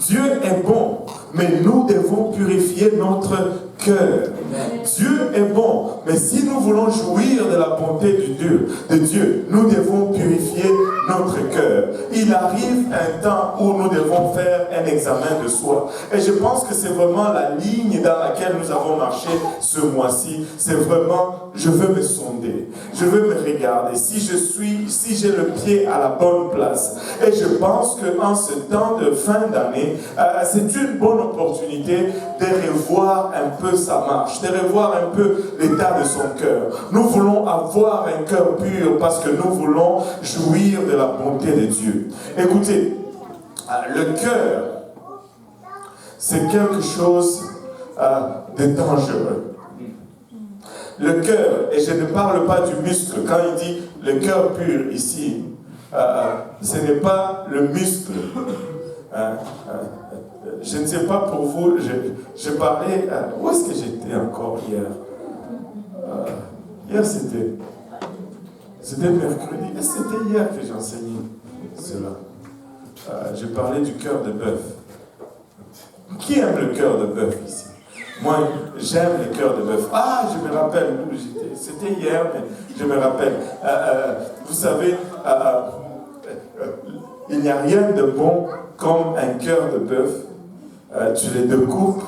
Dieu est bon, mais nous devons purifier notre cœur. Dieu est bon, mais si nous voulons jouir de la bonté de Dieu, nous devons purifier notre cœur. Il arrive un temps où nous devons faire un examen de soi. Et je pense que c'est vraiment la ligne dans laquelle nous avons marché ce mois-ci. C'est vraiment, je veux me sonder, je veux me regarder, si j'ai le pied à la bonne place. Et je pense qu'en ce temps de fin d'année, c'est une bonne opportunité de revoir un peu sa marche, de revoir un peu l'état de son cœur. Nous voulons avoir un cœur pur parce que nous voulons jouir de la bonté de Dieu. Écoutez, le cœur, c'est quelque chose de dangereux. Le cœur, et je ne parle pas du muscle, quand il dit le cœur pur ici, ce n'est pas le muscle. Je ne sais pas pour vous, je parlais, où est-ce que j'étais encore hier? Hier c'était mercredi, et c'était hier que j'enseignais cela. Je parlais du cœur de bœuf. Qui aime le cœur de bœuf ici? Moi, j'aime le cœur de bœuf. Ah, je me rappelle où j'étais. C'était hier, mais je me rappelle. Vous savez, il n'y a rien de bon comme un cœur de bœuf. Tu les découpes,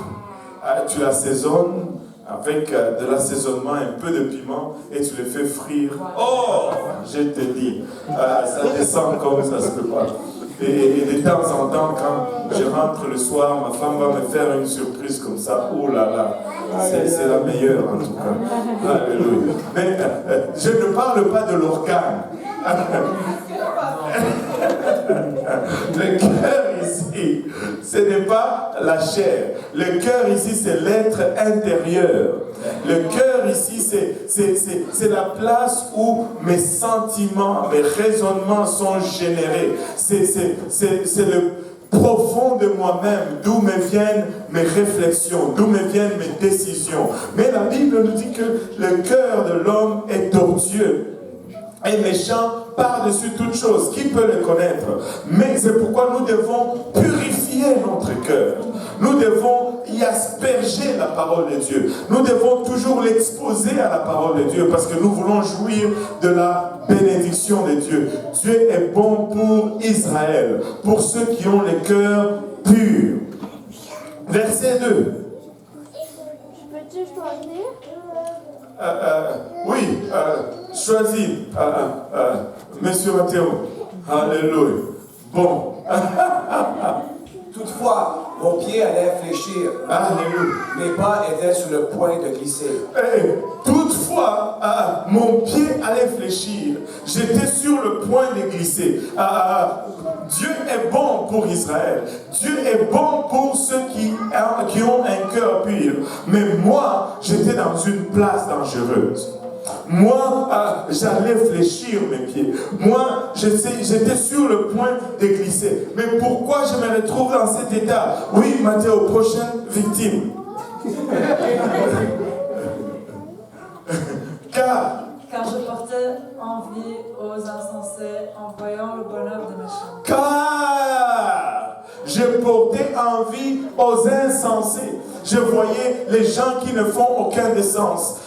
tu l'assaisonnes avec de l'assaisonnement, un peu de piment, et tu les fais frire. Oh, je te dis, ça descend comme ça se peut pas. Et de temps en temps, quand je rentre le soir, ma femme va me faire une surprise comme ça. Oh là là, c'est la meilleure en tout cas. Alléluia. Mais je ne parle pas de l'organe. Le cœur ici, ce n'est pas la chair. Le cœur ici, c'est l'être intérieur. Le cœur ici, c'est la place où mes sentiments, mes raisonnements sont générés. C'est le profond de moi-même, d'où me viennent mes réflexions, d'où me viennent mes décisions. Mais la Bible nous dit que le cœur de l'homme est tortueux et méchant par-dessus toute chose. Qui peut le connaître? Mais c'est pourquoi nous devons purifier notre cœur. Nous devons y asperger la parole de Dieu. Nous devons toujours l'exposer à la parole de Dieu parce que nous voulons jouir de la bénédiction de Dieu. Dieu est bon pour Israël, pour ceux qui ont le cœur pur. Verset 2. Peux-tu choisir? Oui, choisis, Monsieur Mathéo. Alléluia. Bon. Toutefois, mon pied allait fléchir. Alléluia. Mes pas étaient sur le point de glisser. Toutefois, mon pied allait fléchir. J'étais sur le point de glisser. Dieu est bon pour Israël. Dieu est bon pour ceux qui ont un cœur pur. Mais moi, j'étais dans une place dangereuse. Moi, j'allais fléchir mes pieds. Moi, j'étais sur le point de glisser. Mais pourquoi je me retrouve dans cet état? Oui, Mathéo, prochaine victime. Car je portais envie aux insensés en voyant le bonheur des méchants. Car je portais envie aux insensés. Je voyais les gens qui ne font aucun sens,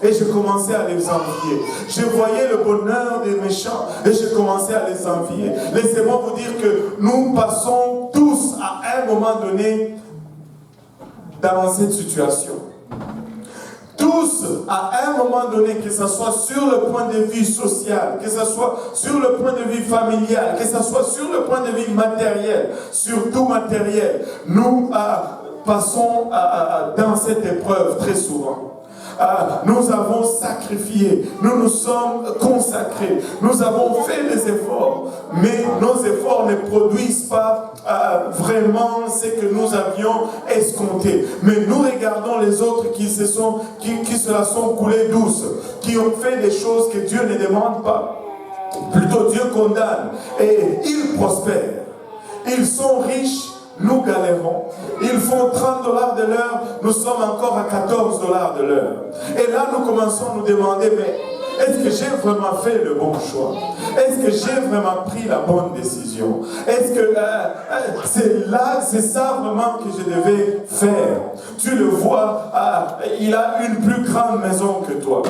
et je commençais à les envier. Je voyais le bonheur des méchants, et je commençais à les envier. Laissez-moi vous dire que nous passons tous à un moment donné dans cette situation. Tous, à un moment donné, que ce soit sur le point de vue social, que ce soit sur le point de vue familial, que ce soit sur le point de vue matériel, surtout matériel, nous passons dans cette épreuve très souvent. Nous avons sacrifié, nous nous sommes consacrés, nous avons fait des efforts, mais nos efforts ne produisent pas vraiment ce que nous avions escompté. Mais nous regardons les autres qui se la sont coulées douces, qui ont fait des choses que Dieu ne demande pas. Plutôt Dieu condamne et ils prospèrent. Ils sont riches. Nous galérons. Ils font $30 de l'heure, nous sommes encore à $14 de l'heure. Et là, nous commençons à nous demander, mais Est-ce que j'ai vraiment fait le bon choix? Est-ce que j'ai vraiment pris la bonne décision? Est-ce que c'est ça vraiment que je devais faire? Tu le vois, il a une plus grande maison que toi.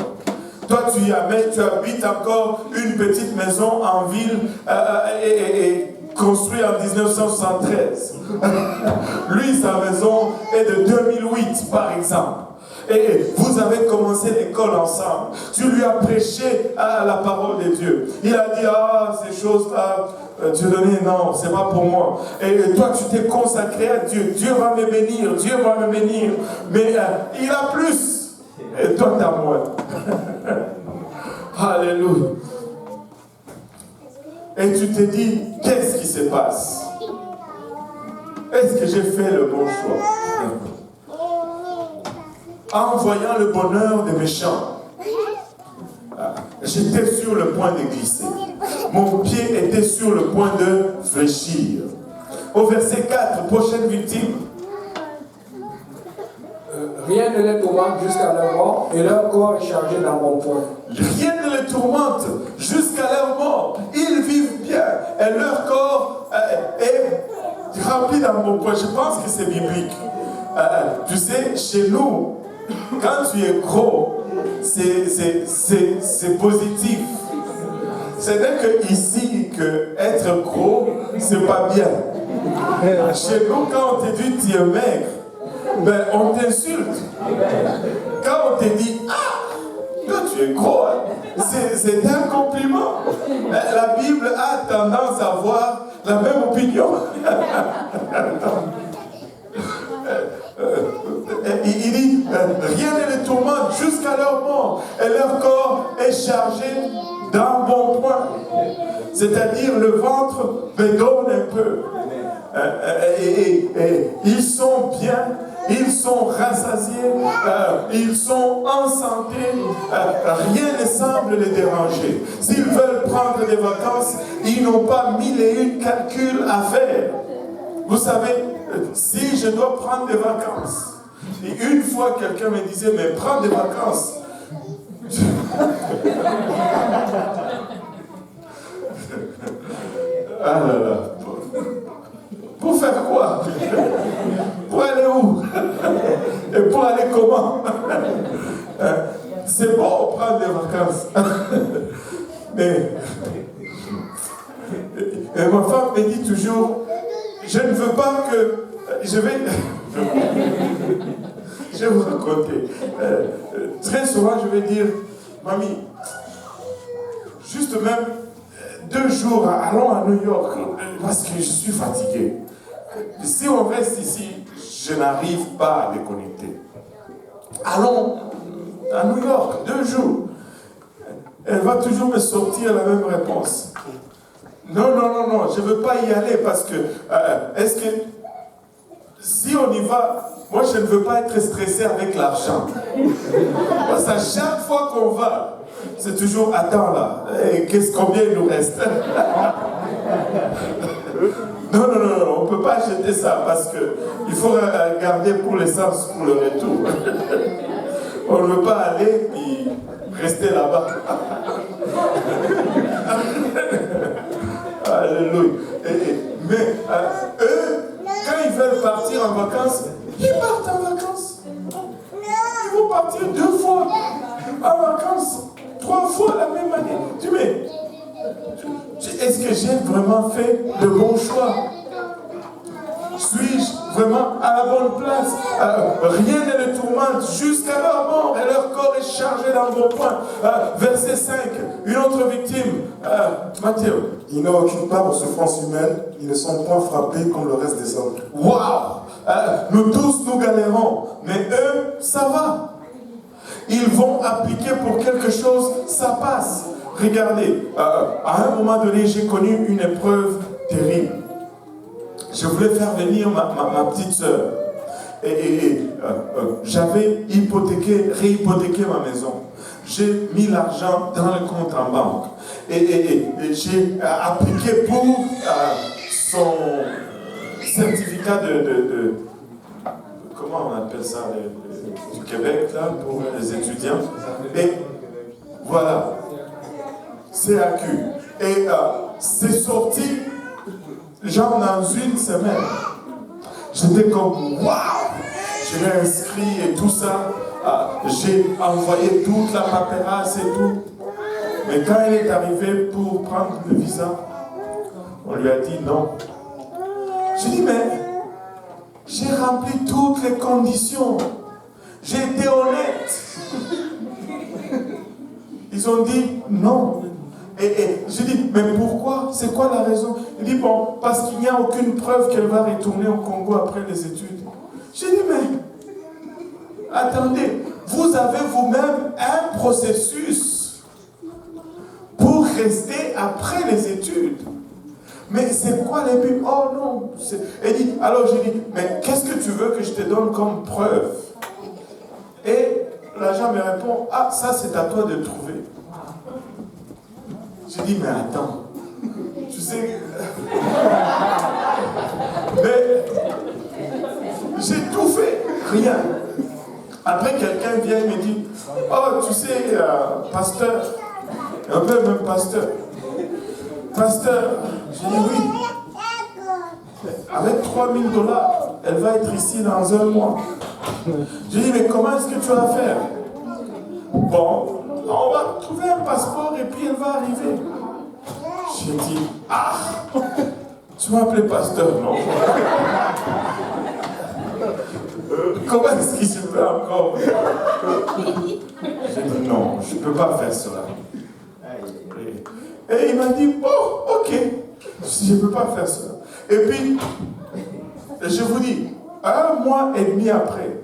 Toi, tu habites encore une petite maison en ville et construite en 1973. Lui, sa maison est de 2008, par exemple. Et vous avez commencé l'école ensemble. Tu lui as prêché la parole de Dieu. Il a dit, ces choses-là, Dieu donné, non, c'est pas pour moi. Et toi, tu t'es consacré à Dieu. Dieu va me bénir, Dieu va me bénir. Mais il a plus. Et toi, t'as moins. Alléluia. Et tu te dis, qu'est-ce qui se passe? Est-ce que j'ai fait le bon choix? En voyant le bonheur des méchants, j'étais sur le point de glisser. Mon pied était sur le point de fléchir. Au verset 4, prochaine victime. Rien ne les tourmente jusqu'à leur mort, et leur corps est chargé dans mon poing. Rien ne les tourmente jusqu'à leur mort. Ils vivent bien, et leur corps est rempli dans mon poing. Je pense que c'est biblique. Tu sais, chez nous, quand tu es gros, c'est positif. C'est-à-dire que ici, être gros, c'est pas bien. Chez nous, quand on te dit tu es maigre, ben on t'insulte. Quand on te dit toi tu es gros, hein, c'est un compliment. La Bible a tendance à avoir la même opinion. Il dit, rien ne les tourmente jusqu'à leur mort, et leur corps est chargé d'un bon point. C'est-à-dire le ventre bedonne un peu. Et ils sont bien, ils sont rassasiés, ils sont en santé, rien ne semble les déranger. S'ils veulent prendre des vacances, ils n'ont pas 1001 calculs à faire. Vous savez, si je dois prendre des vacances, et une fois quelqu'un me disait, mais prends des vacances. Ah là là. Pour faire quoi? Pour aller où? Et pour aller comment? C'est bon prendre des vacances. Mais ma femme me dit toujours, je ne veux pas que... Je vais vous raconter. Très souvent, je vais dire, mamie, juste même 2 jours, allons à New York, parce que je suis fatigué. Si on reste ici, je n'arrive pas à déconnecter. Allons à New York, 2 jours. Elle va toujours me sortir la même réponse. Non, je ne veux pas y aller parce que, est-ce que, si on y va, moi je ne veux pas être stressé avec l'argent. Parce qu'à chaque fois qu'on va, c'est toujours, attends là, combien il nous reste? Non, on ne peut pas acheter ça parce qu'il faut garder pour l'essence, pour le retour. On ne veut pas aller et rester là-bas. Alléluia. Mais eux, quand ils veulent partir en vacances, ils partent en vacances. Ils vont partir 2 fois en vacances, 3 fois la même année. Tu mets, est-ce que j'ai vraiment fait le bon choix? Suis-je vraiment à la bonne place? Rien ne les tourmente jusqu'à leur mort et leur corps est chargé d'un bon point. Verset 5, une autre victime, Matthieu. Ils n'ont aucune part aux souffrances humaines, ils ne sont point frappés comme le reste des hommes. Waouh! Nous tous, nous galérons, mais eux, ça va. Ils vont appliquer pour quelque chose, ça passe. Regardez, à un moment donné, j'ai connu une épreuve terrible. Je voulais faire venir ma petite sœur. Et j'avais réhypothéqué ma maison. J'ai mis l'argent dans le compte en banque. Et j'ai appliqué pour son certificat de comment on appelle ça, du Québec, là, pour les étudiants. Et voilà. CAQ. Et c'est sorti, genre dans une semaine. J'étais comme, waouh! Je l'ai inscrit et tout ça. J'ai envoyé toute la paperasse et tout. Mais quand elle est arrivée pour prendre le visa, on lui a dit non. J'ai dit, mais j'ai rempli toutes les conditions. J'ai été honnête. Ils ont dit non. Et j'ai dit, mais pourquoi? C'est quoi la raison? Il dit, bon, parce qu'il n'y a aucune preuve qu'elle va retourner au Congo après les études. J'ai dit, mais attendez, vous avez vous-même un processus pour rester après les études. Mais c'est quoi les buts? Oh non. Elle dit, alors j'ai dit, mais qu'est-ce que tu veux que je te donne comme preuve? Et l'agent me répond, ah, ça c'est à toi de trouver. J'ai dit, mais attends, tu sais, mais j'ai tout fait, rien. Après, quelqu'un vient et me dit, oh, tu sais, pasteur, un peu même pasteur, j'ai dit oui, avec 3 000 $, elle va être ici dans un mois. J'ai dit, mais comment est-ce que tu vas faire? Bon, on va trouver un passeport et puis elle va arriver. J'ai dit, ah, tu m'as appelé pasteur, non? Comment est-ce qu'il se fait encore? J'ai dit, non, je ne peux pas faire cela. Et il m'a dit, oh, ok, je ne peux pas faire cela. Et puis, je vous dis, 1 mois et demi après,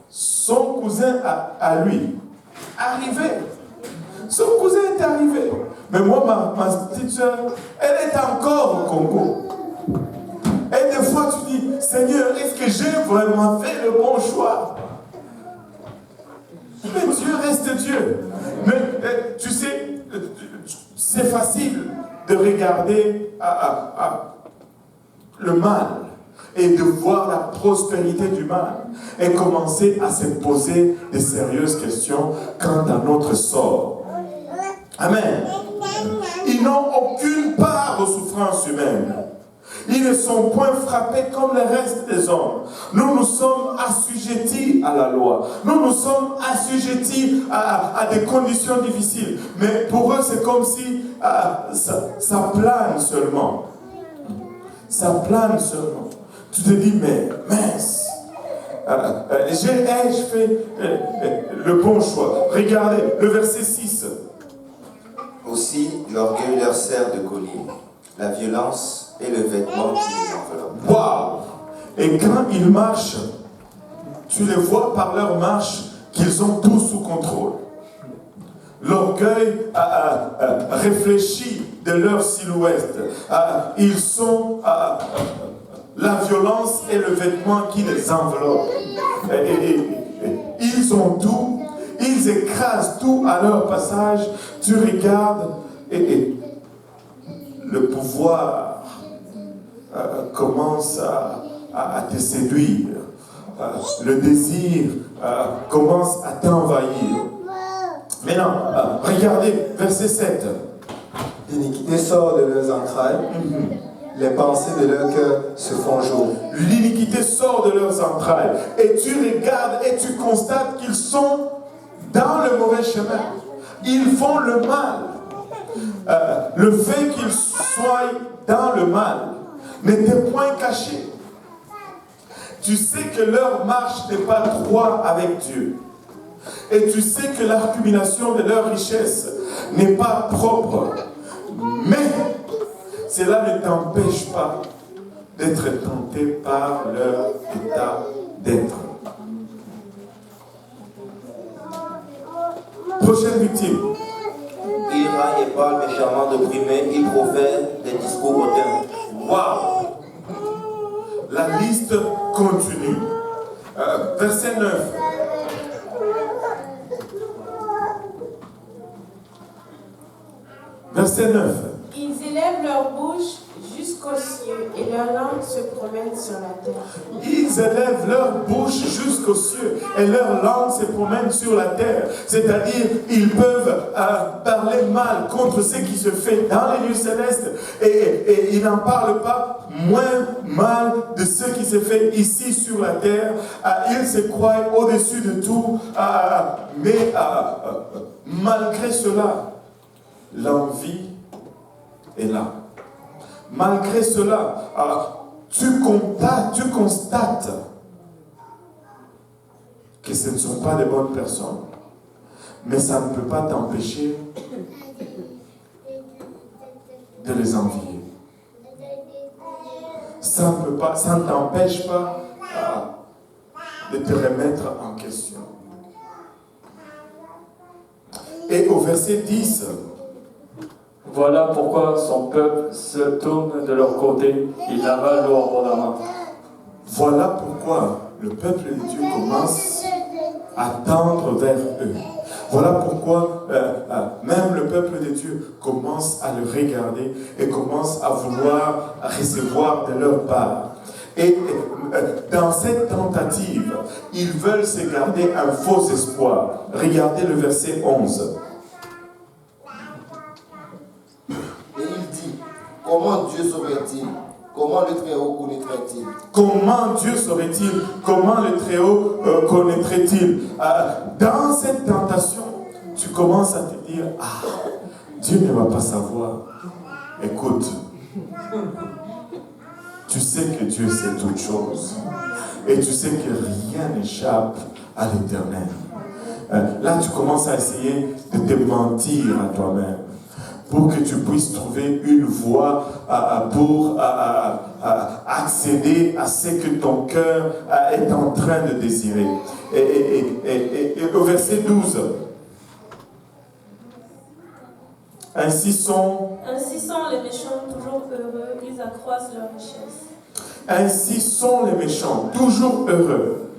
son cousin à lui, arrivé. Son cousin est arrivé. Mais moi, ma petite soeur, elle est encore au Congo. Et des fois, tu dis, Seigneur, est-ce que j'ai vraiment fait le bon choix? Mais Dieu reste Dieu. Mais tu sais, c'est facile de regarder le mal et de voir la prospérité du mal et commencer à se poser des sérieuses questions quant à notre sort. Amen. Ils n'ont aucune part aux souffrances humaines. Ils ne sont point frappés comme le reste des hommes. Nous sommes assujettis à la loi. Nous sommes assujettis à des conditions difficiles. Mais pour eux, c'est comme si ça plane seulement. Ça plane seulement. Tu te dis, mais mince. J'ai fait le bon choix. Regardez, le verset 6. Aussi, l'orgueil leur sert de collier, la violence est le vêtement qui les enveloppe. Waouh! Et quand ils marchent, tu les vois par leur marche qu'ils ont tout sous contrôle. L'orgueil réfléchit de leur silhouette. Ils sont... la violence est le vêtement qui les enveloppe. Ils ont tout. Ils écrasent tout à leur passage. Tu regardes et le pouvoir commence à te séduire. Le désir commence à t'envahir. Maintenant, regardez, verset 7. L'iniquité sort de leurs entrailles, les pensées de leur cœur se font jour. L'iniquité sort de leurs entrailles. Et tu regardes et tu constates qu'ils sont dans le mauvais chemin. Ils font le mal. Le fait qu'ils soient dans le mal n'était point caché. Tu sais que leur marche n'est pas droite avec Dieu. Et tu sais que l'accumulation de leur richesse n'est pas propre. Mais cela ne t'empêche pas d'être tenté par leur état d'être. Prochaine victime. Ils raillent et parlent méchamment d'opprimés, ils profèrent des discours hautains. Waouh! La liste continue. Verset 9. Verset 9. Ils élèvent leur bouche jusqu'aux cieux et leur langue se promène promènent sur la terre. Ils élèvent leur bouche jusqu'aux cieux et leur langue se promène sur la terre. C'est-à-dire, ils peuvent parler mal contre ce qui se fait dans les lieux célestes et ils n'en parlent pas moins mal de ce qui se fait ici sur la terre. Ils se croient au-dessus de tout, mais malgré cela, l'envie est là. Malgré cela, tu constates que ce ne sont pas de bonnes personnes, mais ça ne peut pas t'empêcher de les envier. Ça ne t'empêche pas de te remettre en question. Et au verset 10, voilà pourquoi son peuple se tourne de leur côté, il avale l'eau abondamment. Voilà pourquoi le peuple de Dieu commence à tendre vers eux. Voilà pourquoi même le peuple de Dieu commence à le regarder et commence à vouloir recevoir de leur part. Et dans cette tentative, ils veulent se garder un faux espoir. Regardez le verset 11. Et il dit, comment Dieu saurait-il? Comment le Très-Haut connaîtrait-il? Comment Dieu saurait-il? Comment le Très-Haut connaîtrait-il? Dans cette tentation, tu commences à te dire, Dieu ne va pas savoir. Écoute, tu sais que Dieu sait toutes choses. Et tu sais que rien n'échappe à l'Éternel. Là, tu commences à essayer de te mentir à toi-même, pour que tu puisses trouver une voie pour accéder à ce que ton cœur est en train de désirer. Et au verset 12, ainsi sont les méchants toujours heureux, ils accroissent leur richesse. Ainsi sont les méchants, toujours heureux.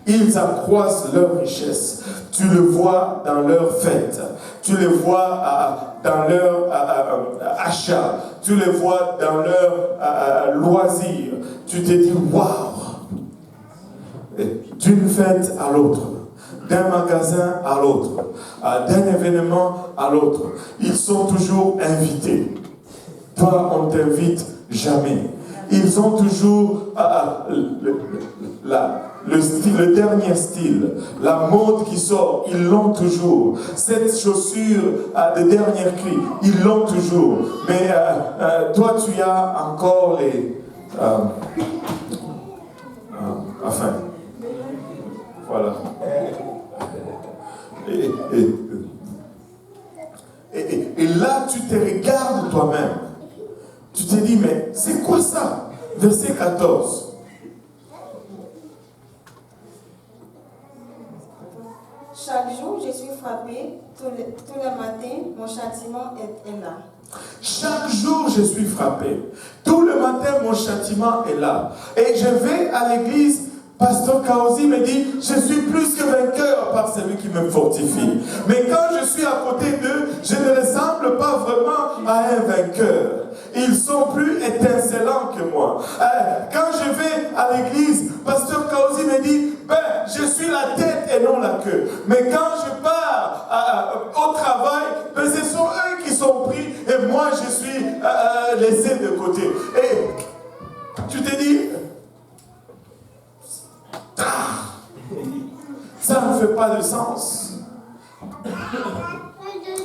Ils accroissent leur richesse. Tu le vois dans leurs fêtes. Tu le vois dans leur achat. Tu le vois dans leurs loisirs. Tu te dis, waouh! D'une fête à l'autre, d'un magasin à l'autre, d'un événement à l'autre, ils sont toujours invités. Toi, on ne t'invite jamais. Ils ont toujours le dernier style, la mode qui sort, ils l'ont toujours. Cette chaussure de dernier cri, ils l'ont toujours. Mais toi, tu as encore les... enfin, voilà. Et là, tu te regardes toi-même. Tu te dis, mais c'est quoi ça? Verset 14. Chaque jour, je suis frappé. Tous les matins, mon châtiment est là. Chaque jour, je suis frappé. Tout le matin, mon châtiment est là. Et je vais à l'église. Pasteur Kaosi me dit, je suis plus que vainqueur par celui qui me fortifie. Mais quand je suis à côté d'eux, je ne ressemble pas vraiment à un vainqueur. Ils sont plus étincelants que moi. Quand je vais à l'église, Pasteur Kaosi me dit, je suis la tête et non la queue. Mais quand je pars au travail, ce sont eux qui sont pris et moi je suis laissé de côté. Et tu te dis, ça ne fait pas de sens.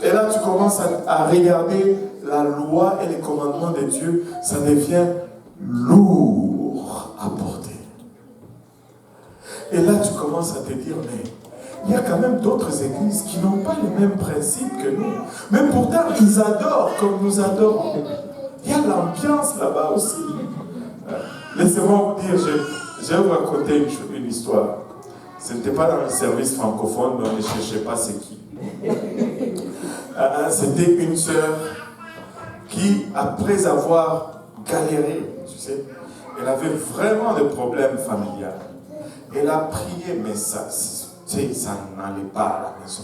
Et là, tu commences à regarder la loi et les commandements de Dieu, ça devient lourd à porter. Et là, tu commences à te dire, mais il y a quand même d'autres églises qui n'ont pas les mêmes principes que nous. Mais pourtant, ils adorent comme nous adorons. Il y a l'ambiance là-bas aussi. Laissez-moi vous dire, je vais vous raconter une histoire. Ce n'était pas dans le service francophone, donc ne cherchez pas c'est qui. C'était une sœur qui, après avoir galéré, tu sais, elle avait vraiment des problèmes familiaux. Elle a prié, mais ça n'allait pas à la maison.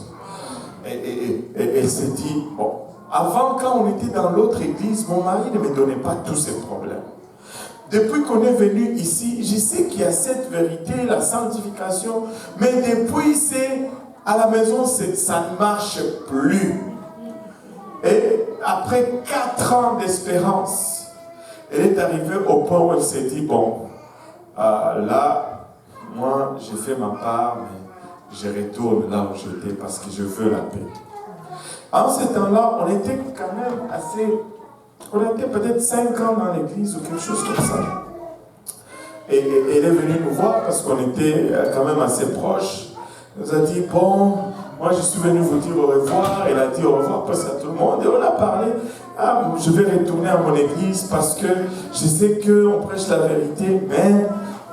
Et elle s'est dit, bon, avant quand on était dans l'autre église, mon mari ne me donnait pas tous ces problèmes. depuis qu'on est venu ici, je sais qu'il y a cette vérité, la sanctification, mais depuis c'est à la maison, ça ne marche plus. Et après 4 ans d'espérance, elle est arrivée au point où elle s'est dit, bon, là, moi j'ai fait ma part, mais je retourne là où j'étais parce que je veux la paix. En ce temps-là, on était quand même on était peut-être 5 ans dans l'église ou quelque chose comme ça. Et elle est venue nous voir parce qu'on était quand même assez proches. Elle nous a dit, bon, moi je suis venu vous dire au revoir. Elle a dit au revoir parce à tout le monde. Et on a parlé, je vais retourner à mon église parce que je sais qu'on prêche la vérité, mais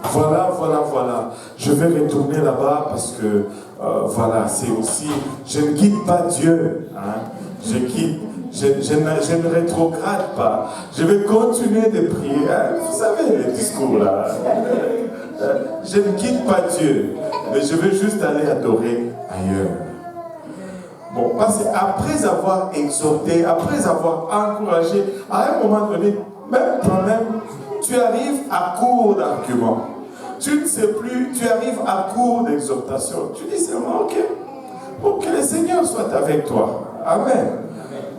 voilà. Je vais retourner là-bas parce que, voilà, c'est aussi, je ne quitte pas Dieu. Hein. Je ne rétrograde pas. Je vais continuer de prier. Vous savez les discours là. Je ne quitte pas Dieu, mais je veux juste aller adorer ailleurs. Bon, parce qu'après avoir exhorté, après avoir encouragé, à un moment donné, même toi-même, tu arrives à court d'arguments. Tu ne sais plus, tu arrives à court d'exhortation. Tu dis seulement, ok, pour que le Seigneur soit avec toi. Amen.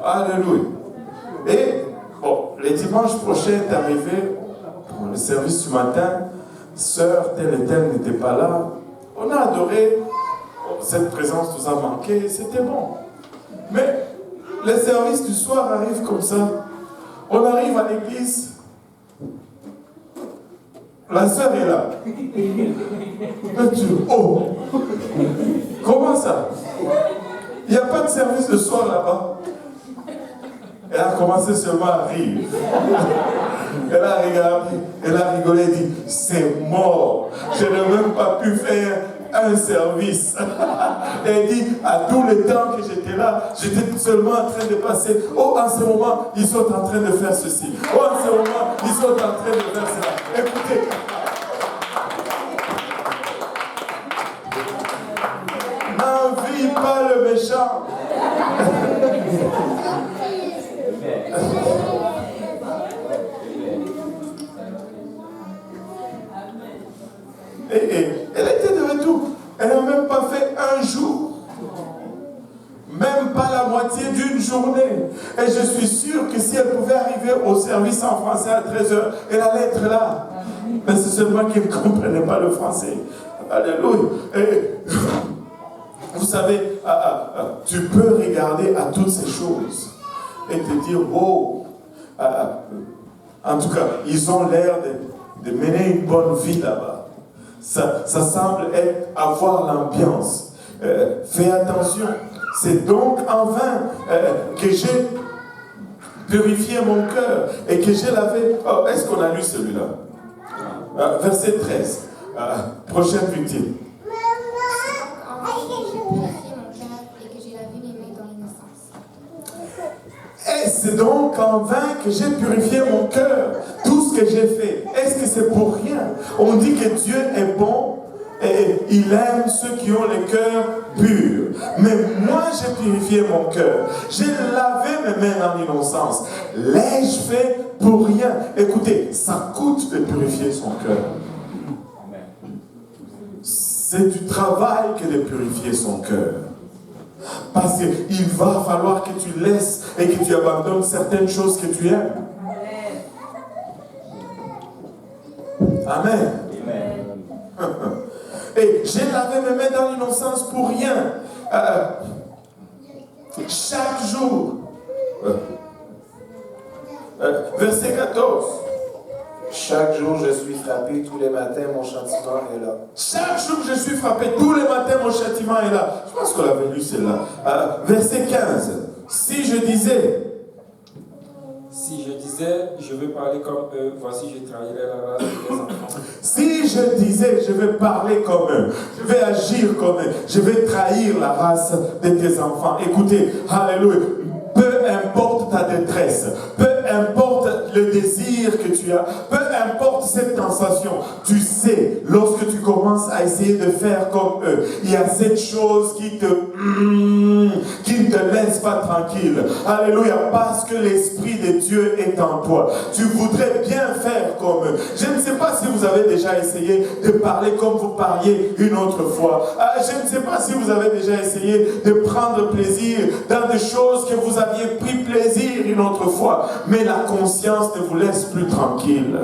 Alléluia. Et, bon, le dimanche prochain est arrivé, pour le service du matin, sœur telle et telle n'était pas là. On a adoré, cette présence nous a manqué, c'était bon. Mais le service du soir arrive comme ça. On arrive à l'église, la sœur est là. Et tu, oh, comment ça? Il n'y a pas de service de soir là-bas. Elle a commencé seulement à rire. Elle a regardé, elle a rigolé et dit, c'est mort. Je n'ai même pas pu faire un service. Elle dit, à tout le temps que j'étais là, j'étais seulement en train de passer. Oh, en ce moment, ils sont en train de faire ceci. Oh, en ce moment, ils sont en train de faire cela. Écoutez. N'envie pas le méchant. Et elle était de retour. Elle n'a même pas fait un jour. Même pas la moitié d'une journée. Et je suis sûr que si elle pouvait arriver au service en français à 13h, elle allait être là. Mais c'est seulement qu'elle ne comprenait pas le français. Alléluia. Et, vous savez, tu peux regarder à toutes ces choses et te dire, oh, en tout cas, ils ont l'air de mener une bonne vie là-bas. Ça semble avoir l'ambiance. Fais attention. C'est donc en vain que j'ai purifié mon cœur et que j'ai lavé. Oh, est-ce qu'on a lu celui-là? Verset 13. Prochaine victime. Et c'est donc en vain que j'ai purifié mon cœur. Tout ce que j'ai fait, est-ce que c'est pour rien? On dit que Dieu est bon et il aime ceux qui ont le cœur pur. Mais moi, j'ai purifié mon cœur. J'ai lavé mes mains en innocence. L'ai-je fait pour rien? Écoutez, ça coûte de purifier son cœur. C'est du travail que de purifier son cœur. Parce qu'il va falloir que tu laisses et que tu abandonnes certaines choses que tu aimes. Amen. Amen. Et j'ai lavé mes mains dans l'innocence pour rien. Chaque jour. Verset 14. Chaque jour, je suis frappé, tous les matins, mon châtiment est là. Chaque jour, je suis frappé, tous les matins, mon châtiment est là. Je pense qu'on l'avait lu, celle-là. Verset 15. Si je disais, je veux parler comme eux, voici, je trahirai la race des enfants. Si je disais, je vais parler comme eux, je vais agir comme eux, je vais trahir la race de tes enfants. Écoutez, alléluia. Peu importe ta détresse, peu importe le désir que tu as, peu importe cette sensation, tu sais, lorsque tu commences à essayer de faire comme eux, il y a cette chose qui te te laisse pas tranquille. Alléluia, parce que l'Esprit de Dieu est en toi. Tu voudrais bien faire comme eux. Je ne sais pas si vous avez déjà essayé de parler comme vous parliez une autre fois. Je ne sais pas si vous avez déjà essayé de prendre plaisir dans des choses que vous aviez pris plaisir une autre fois. Mais la conscience ne vous laisse plus tranquille.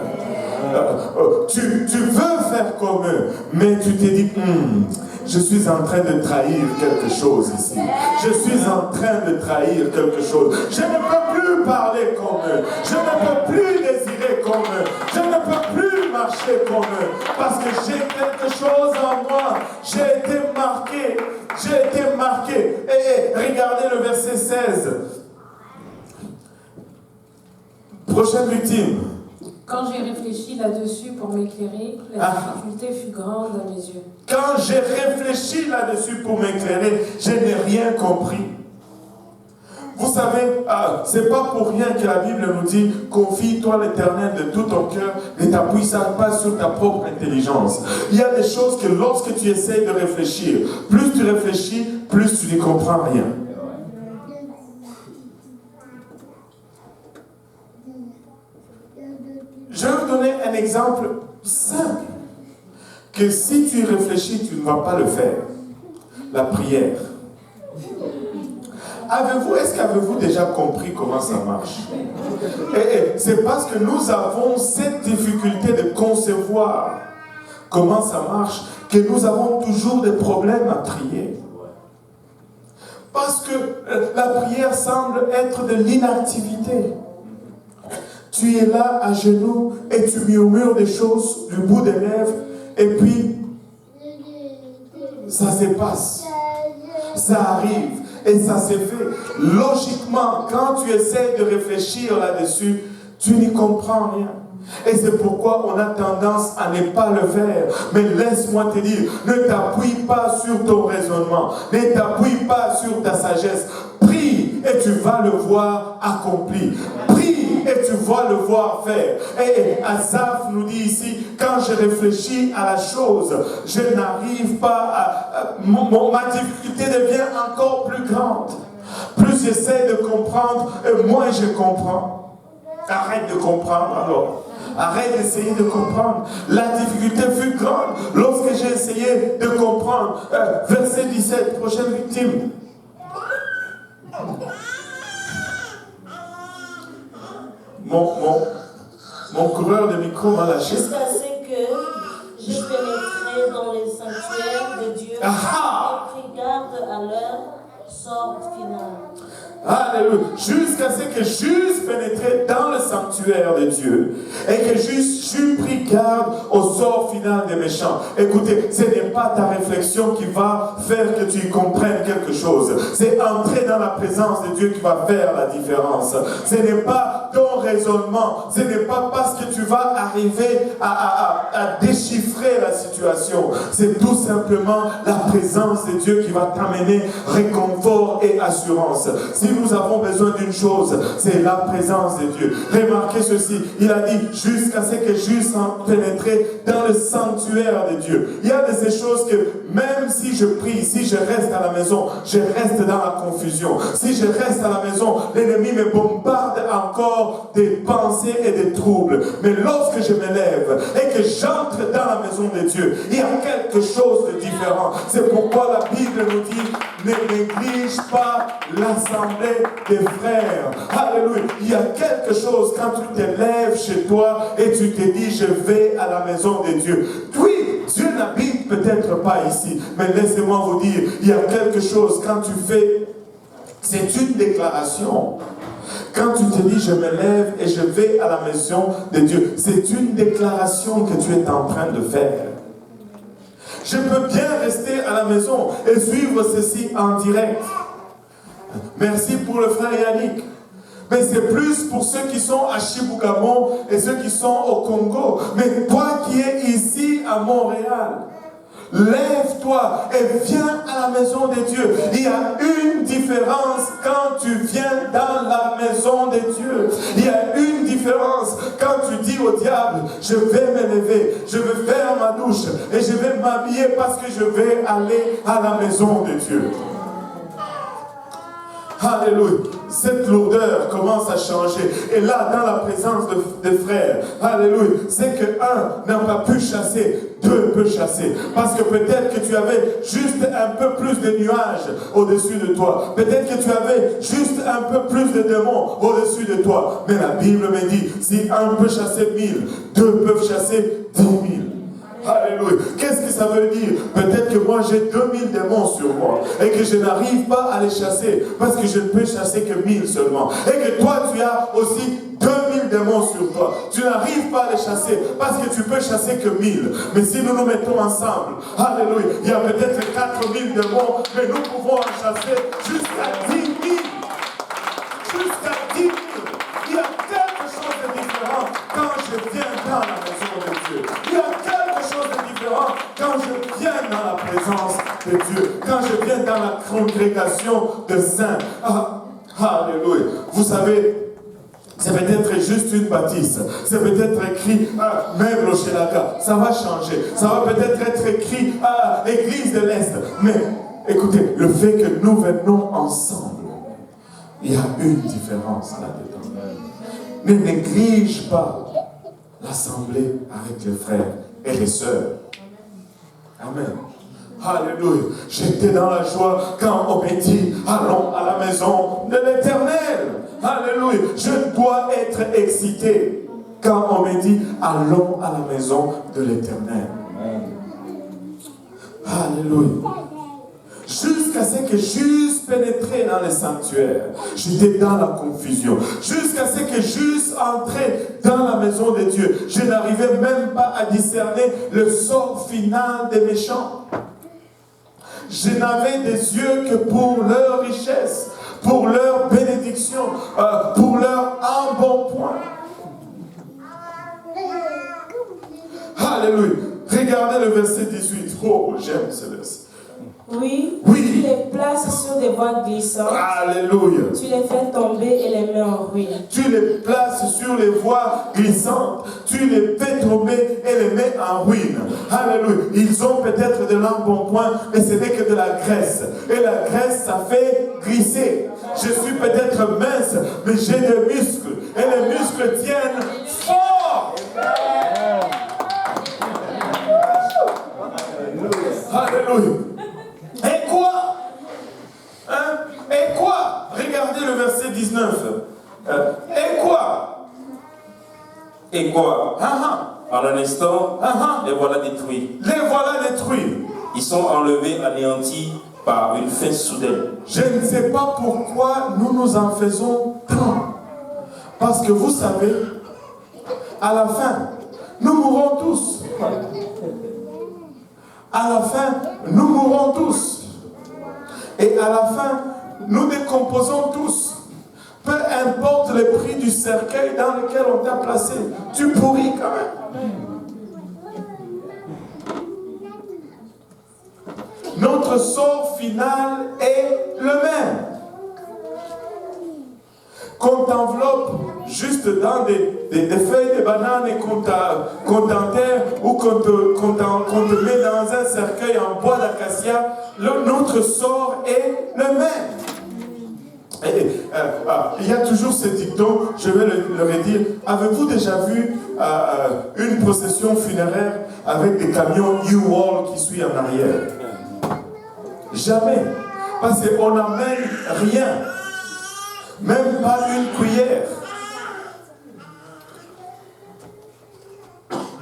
Tu veux faire comme eux, mais tu te dis, je suis en train de trahir quelque chose ici. Je suis en train de trahir quelque chose. Je ne peux plus parler comme eux. Je ne peux plus désirer comme eux. Je ne peux plus marcher comme eux. Parce que j'ai quelque chose en moi. J'ai été marqué. J'ai été marqué. Et regardez le verset 16. Prochaine victime. Quand j'ai réfléchi là-dessus pour m'éclairer, la difficulté fut grande à mes yeux. Quand j'ai réfléchi là-dessus pour m'éclairer, je n'ai rien compris. Vous savez, c'est pas pour rien que la Bible nous dit « Confie-toi l'Éternel de tout ton cœur, ne t'appuie pas sur ta propre intelligence. » Il y a des choses que lorsque tu essaies de réfléchir, plus tu réfléchis, plus tu n'y comprends rien. Je vais vous donner un exemple simple, que si tu y réfléchis, tu ne vas pas le faire. La prière. Est-ce qu'avez-vous déjà compris comment ça marche? C'est parce que nous avons cette difficulté de concevoir comment ça marche, que nous avons toujours des problèmes à prier. Parce que la prière semble être de l'inactivité. Tu es là à genoux et tu murmures des choses du bout des lèvres et puis ça se passe. Ça arrive et ça s'est fait. Logiquement, quand tu essaies de réfléchir là-dessus, tu n'y comprends rien. Et c'est pourquoi on a tendance à ne pas le faire. Mais laisse-moi te dire, ne t'appuie pas sur ton raisonnement, ne t'appuie pas sur ta sagesse. Prie et tu vas le voir accompli. Prie et tu vas le voir faire. Et Asaph nous dit ici, quand je réfléchis à la chose, je n'arrive pas à... ma difficulté devient encore plus grande. Plus j'essaie de comprendre, moins je comprends. Arrête de comprendre alors. Arrête d'essayer de comprendre. La difficulté fut grande lorsque j'ai essayé de comprendre. Verset 17, prochaine victime. Mon coureur de micro m'a lâché. Jusqu'à ce que je pénétrais dans les sanctuaires de Dieu et pris garde à leur sort final. Alléluia. Jusqu'à ce que j'eusse pénétré dans le sanctuaire de Dieu et que j'eusse pris garde au sort final des méchants. Écoutez, ce n'est pas ta réflexion qui va faire que tu comprennes quelque chose. C'est entrer dans la présence de Dieu qui va faire la différence. Ce n'est pas ton raisonnement. Ce n'est pas parce que tu vas arriver à déchiffrer la situation. C'est tout simplement la présence de Dieu qui va t'amener réconfort et assurance. Si nous avons besoin d'une chose, c'est la présence de Dieu. Remarquez ceci, il a dit jusqu'à ce que j'eusse pénétré dans le sanctuaire de Dieu. Il y a de ces choses que même si je prie, si je reste à la maison, je reste dans la confusion. Si je reste à la maison, l'ennemi me bombarde encore des pensées et des troubles. Mais lorsque je me lève et que j'entre dans la maison de Dieu, il y a quelque chose de différent. C'est pourquoi la Bible nous dit, ne néglige pas l'assemblée des frères. Alléluia. Il y a quelque chose quand tu te lèves chez toi et tu te dis, je vais à la maison de Dieu. Oui, Dieu n'habite peut-être pas ici, mais laissez-moi vous dire, il y a quelque chose quand tu fais, c'est une déclaration. Quand tu te dis, je me lève et je vais à la maison de Dieu, c'est une déclaration que tu es en train de faire. Je peux bien rester à la maison et suivre ceci en direct. Merci pour le frère Yannick. Mais c'est plus pour ceux qui sont à Chibougamau et ceux qui sont au Congo. Mais toi qui es ici à Montréal, lève-toi et viens à la maison de Dieu. Il y a une différence quand tu viens dans la maison de Dieu. Il y a une différence quand tu dis au diable, je vais me lever, je vais faire ma douche et je vais m'habiller parce que je vais aller à la maison de Dieu. Alléluia. Cette lourdeur commence à changer. Et là, dans la présence des frères, alléluia, c'est qu'un n'a pas pu chasser, deux peuvent chasser. Parce que peut-être que tu avais juste un peu plus de nuages au-dessus de toi. Peut-être que tu avais juste un peu plus de démons au-dessus de toi. Mais la Bible me dit, si un peut chasser 1000, deux peuvent chasser 10 000. Alléluia. Qu'est-ce que ça veut dire? Peut-être que moi j'ai 2000 démons sur moi et que je n'arrive pas à les chasser parce que je ne peux chasser que 1000 seulement. Et que toi tu as aussi 2000 démons sur toi. Tu n'arrives pas à les chasser parce que tu peux chasser que 1000. Mais si nous nous mettons ensemble, alléluia, il y a peut-être 4000 démons, mais nous pouvons en chasser jusqu'à 10 000. Jusqu'à 10 000. Il y a quelque chose de différent quand je viens dans la maison de Dieu. Il y a quelque chose de différent quand je viens dans la présence de Dieu. Quand je viens dans la congrégation de saints. Alléluia. Vous savez, c'est peut-être juste une bâtisse. C'est peut-être écrit même Rochelaka. Ça va changer. Ça va peut-être être écrit Église de l'Est. Mais écoutez, le fait que nous venons ensemble, il y a une différence là-dedans. Ne néglige pas l'assemblée avec les frères et les sœurs. Amen. Alléluia. J'étais dans la joie quand on m'a dit, allons à la maison de l'Éternel. Alléluia. Je dois être excité quand on me dit, allons à la maison de l'Éternel. Alléluia. Jusqu'à ce que j'eusse pénétré dans le sanctuaire, j'étais dans la confusion. Jusqu'à ce que j'eusse entré dans la maison de Dieu, je n'arrivais même pas à discerner le sort final des méchants. Je n'avais des yeux que pour leur richesse, pour leur bénédiction, pour leur embonpoint. Alléluia. Regardez le verset 18. Oh, j'aime ce verset. Oui, oui, tu les places sur des voies glissantes. Alléluia. Tu les fais tomber et les mets en ruine. Tu les places sur les voies glissantes. Tu les fais tomber et les mets en ruine. Alléluia. Ils ont peut-être de l'embonpoint, mais ce n'est que de la graisse. Et la graisse, ça fait glisser. Je suis peut-être mince, mais j'ai des muscles. Et les muscles tiennent fort. Alléluia. Et quoi? Hein? Et quoi? Regardez le verset 19. Et quoi? Et quoi? En un instant, les voilà détruits. Les voilà détruits. Ils sont enlevés, anéantis par une fin soudaine. Je ne sais pas pourquoi nous nous en faisons tant. Parce que vous savez, à la fin, nous mourrons tous. À la fin, nous mourrons tous. Et à la fin, nous décomposons tous. Peu importe le prix du cercueil dans lequel on t'a placé, tu pourris quand même. Notre sort final est le même. Qu'on t'enveloppe juste dans des feuilles de banane et qu'on t'enterre ou qu'on te met dans un cercueil en bois d'acacia, notre sort est le même. Et, il y a toujours ce dicton, je vais le redire. Avez-vous déjà vu une procession funéraire avec des camions U-Haul qui suivent en arrière? Jamais. Parce qu'on n'amène rien. Même pas une cuillère.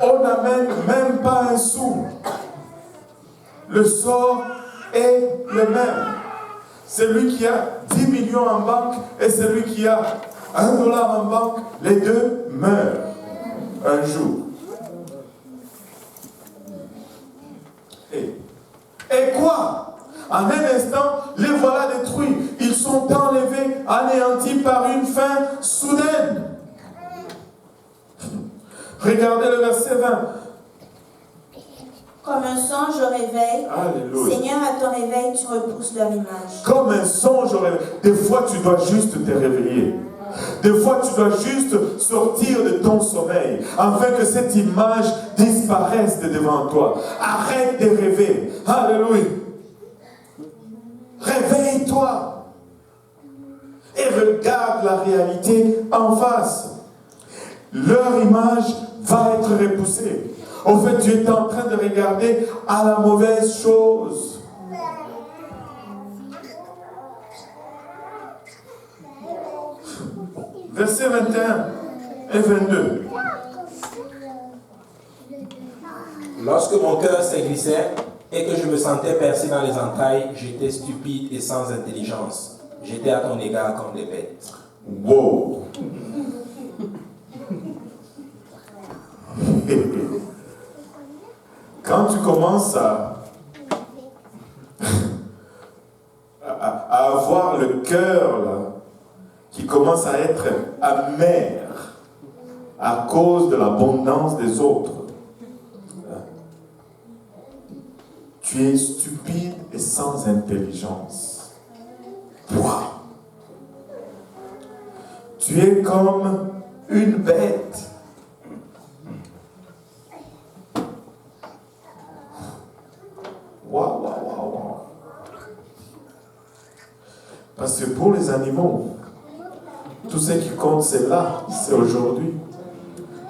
On n'amène même pas un sou. Le sort est le même. Celui qui a 10 millions en banque et celui qui a $1 en banque, les deux meurent un jour. Et quoi? En un instant, les voilà détruits. Ils sont enlevés, anéantis par une fin soudaine. Regardez le verset 20. Comme un songe au réveil, Alléluia. Seigneur, à ton réveil, tu repousses leur image. Comme un songe au réveil. Des fois, tu dois juste te réveiller. Des fois, tu dois juste sortir de ton sommeil afin que cette image disparaisse de devant toi. Arrête de rêver. Alléluia. Réveille-toi. et regardent la réalité en face. Leur image va être repoussée. En fait, tu es en train de regarder à la mauvaise chose. Versets 21 et 22. Lorsque mon cœur s'aigrissait et que je me sentais percé dans les entrailles, j'étais stupide et sans intelligence. J'étais à ton égard comme des bêtes. Wow! Quand tu commences à avoir le cœur là, qui commence à être amer à cause de l'abondance des autres, tu es stupide et sans intelligence. Wow. Tu es comme une bête. Waouh, waouh, waouh. Parce que pour les animaux, tout ce qui compte, c'est là, c'est aujourd'hui.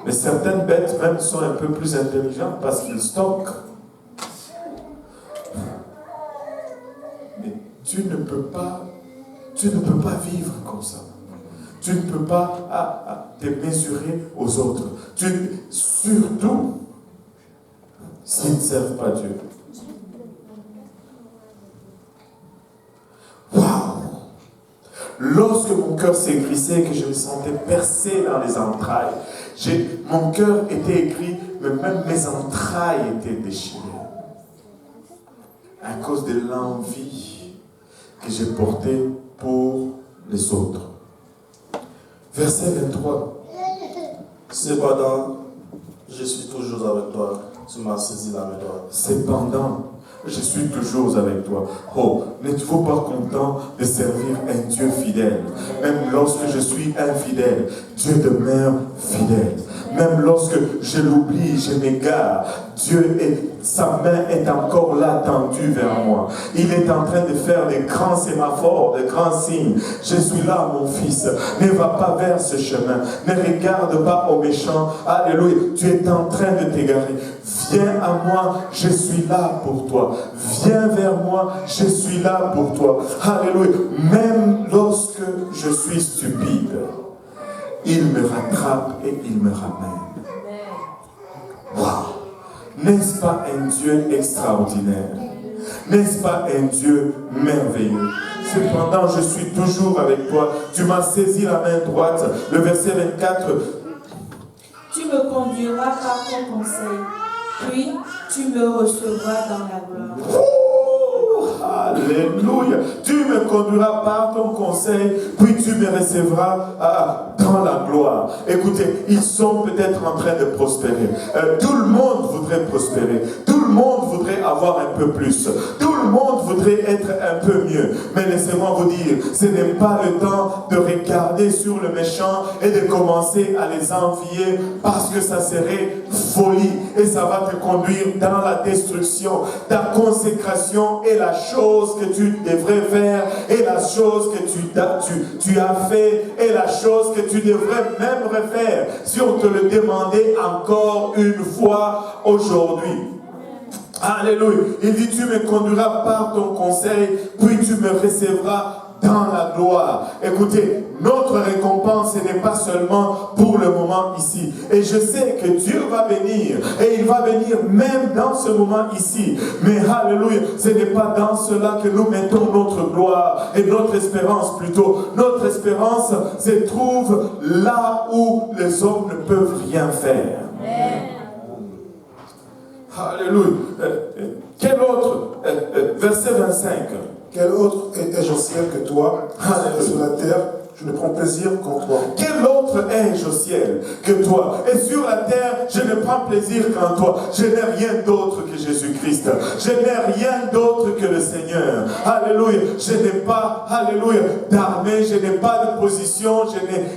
Mais certaines bêtes même sont un peu plus intelligentes parce qu'ils stockent. Mais tu ne peux pas vivre comme ça. Tu ne peux pas te mesurer aux autres. Surtout s'ils ne servent pas Dieu. Waouh! Lorsque mon cœur s'aigrissait, que je me sentais percé dans les entrailles, mon cœur était aigri, mais même mes entrailles étaient déchirées. À cause de l'envie que j'ai portée pour les autres. Verset 23. Cependant, je suis toujours avec toi. Tu m'as saisi la main droite. Cependant, je suis toujours avec toi. Oh, n'êtes-vous pas content de servir un Dieu fidèle? Même lorsque je suis infidèle, Dieu demeure fidèle. Même lorsque je l'oublie, je m'égare, sa main est encore là tendue vers moi. Il est en train de faire des grands sémaphores, des grands signes. Je suis là, mon fils. Ne va pas vers ce chemin. Ne regarde pas aux méchants. Alléluia. Tu es en train de t'égarer. Viens à moi, je suis là pour toi. Viens vers moi, je suis là pour toi. Alléluia. Même lorsque je suis stupide, il me rattrape et il me ramène. Waouh! N'est-ce pas un Dieu extraordinaire? N'est-ce pas un Dieu merveilleux? Cependant, je suis toujours avec toi. Tu m'as saisi la main droite. Le verset 24. Tu me conduiras par ton conseil, puis tu me recevras dans la gloire. Alléluia. Tu me conduiras par ton conseil, puis tu me recevras dans la gloire. Écoutez, ils sont peut-être en train de prospérer. Tout le monde voudrait prospérer. Tout le monde voudrait avoir un peu plus. Tout le monde voudrait être un peu mieux. Mais laissez-moi vous dire, ce n'est pas le temps de regarder sur le méchant et de commencer à les envier parce que ça serait folie et ça va te conduire dans la destruction. Ta consécration est la chose que tu devrais faire et la chose que tu as fait et la chose que tu devrais même refaire si on te le demandait encore une fois aujourd'hui. Alléluia. Il dit, tu me conduiras par ton conseil, puis tu me recevras dans la gloire. Écoutez, notre récompense n'est pas seulement pour le moment ici. Et je sais que Dieu va venir. Et il va venir même dans ce moment ici. Mais alléluia, ce n'est pas dans cela que nous mettons notre gloire et notre espérance plutôt. Notre espérance se trouve là où les hommes ne peuvent rien faire. Alléluia. Quel autre? Verset 25. Quel autre ai-je au ciel que toi? Et sur la terre, je ne prends plaisir qu'en toi. Quel autre ai-je au ciel que toi? Et sur la terre, je ne prends plaisir qu'en toi. Je n'ai rien d'autre que Jésus-Christ. Je n'ai rien d'autre que le Seigneur. Alléluia. Je n'ai pas, alléluia, d'armée, je n'ai pas de position,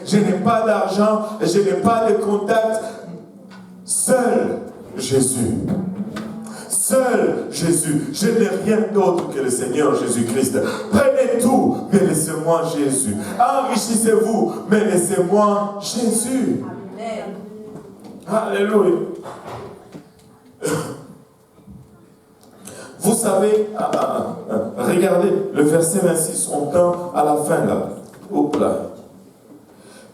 je n'ai pas d'argent, je n'ai pas de contact. Seul Jésus. Seul Jésus. Je n'ai rien d'autre que le Seigneur Jésus-Christ. Prenez Donnez tout, mais laissez-moi Jésus. Enrichissez-vous, mais laissez-moi Jésus. Amen. Alléluia. Vous savez, regardez le verset 26, on tend à la fin là. Hop là.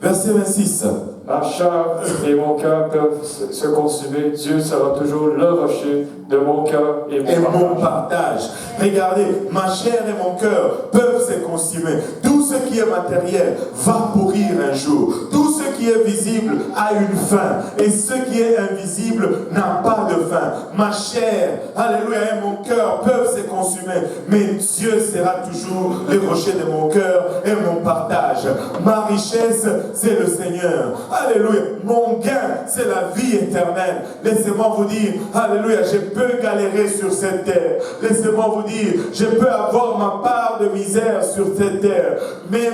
Verset 26. Ma chair et mon cœur peuvent se consumer. Dieu sera toujours le rocher de mon cœur et mon partage. Regardez, ma chair et mon cœur peuvent se consumer. Tout ce qui est matériel va pourrir un jour. Tout ce qui est visible a une fin. Et ce qui est invisible n'a pas de fin. Ma chair, alléluia, et mon cœur peuvent se consumer. Mais Dieu sera toujours le rocher de mon cœur et mon partage. Ma richesse, c'est le Seigneur. Alléluia. Mon gain, c'est la vie éternelle. Laissez-moi vous dire, alléluia, je peux galérer sur cette terre. Laissez-moi vous dire, je peux avoir ma part de misère sur cette terre. Mais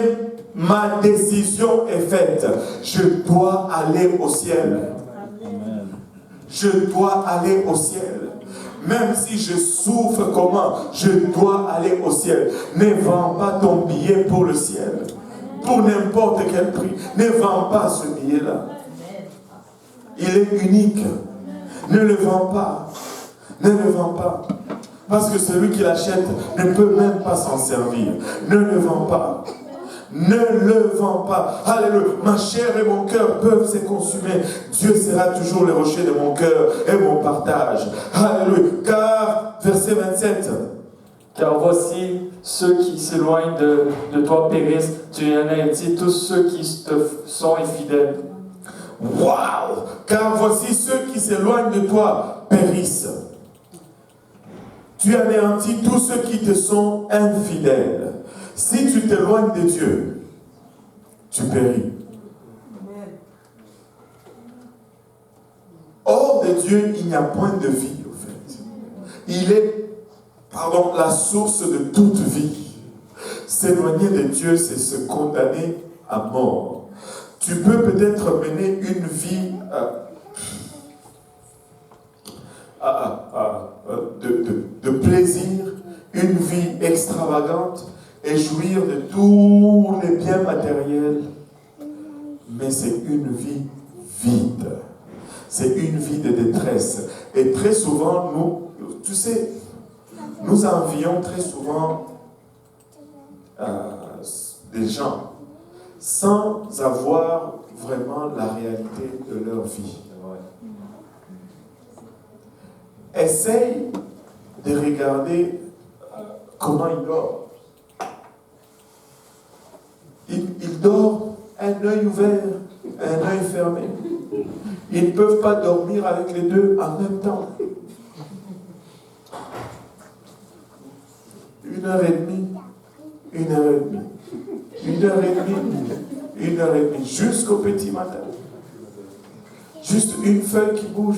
ma décision est faite. Je dois aller au ciel. Je dois aller au ciel. Même si je souffre comment, je dois aller au ciel. Ne vends pas ton billet pour le ciel. Pour n'importe quel prix. Ne vends pas ce billet-là. Il est unique. Ne le vends pas. Ne le vends pas. Parce que celui qui l'achète ne peut même pas s'en servir. Ne le vends pas. Ne le vends pas. Alléluia. Ma chair et mon cœur peuvent se consumer. Dieu sera toujours le rocher de mon cœur et mon partage. Alléluia. Car, verset 27. Car voici, ceux qui s'éloignent de toi périssent. Tu en as dit, tous ceux qui te sont infidèles. Waouh! Car voici, ceux qui s'éloignent de toi périssent. Tu anéantis tous ceux qui te sont infidèles. Si tu t'éloignes de Dieu, tu péris. Hors de Dieu, il n'y a point de vie, au fait. Il est la source de toute vie. S'éloigner de Dieu, c'est se condamner à mort. Tu peux peut-être mener une vie de plaisir, une vie extravagante et jouir de tous les biens matériels. Mais c'est une vie vide. C'est une vie de détresse. Et très souvent, nous envions très souvent des gens sans avoir vraiment la réalité de leur vie. Essaye de regarder comment il dort. Il dort un œil ouvert, un œil fermé. Ils ne peuvent pas dormir avec les deux en même temps. 1h30, 1h30, 1h30, 1h30, jusqu'au petit matin. Juste une feuille qui bouge.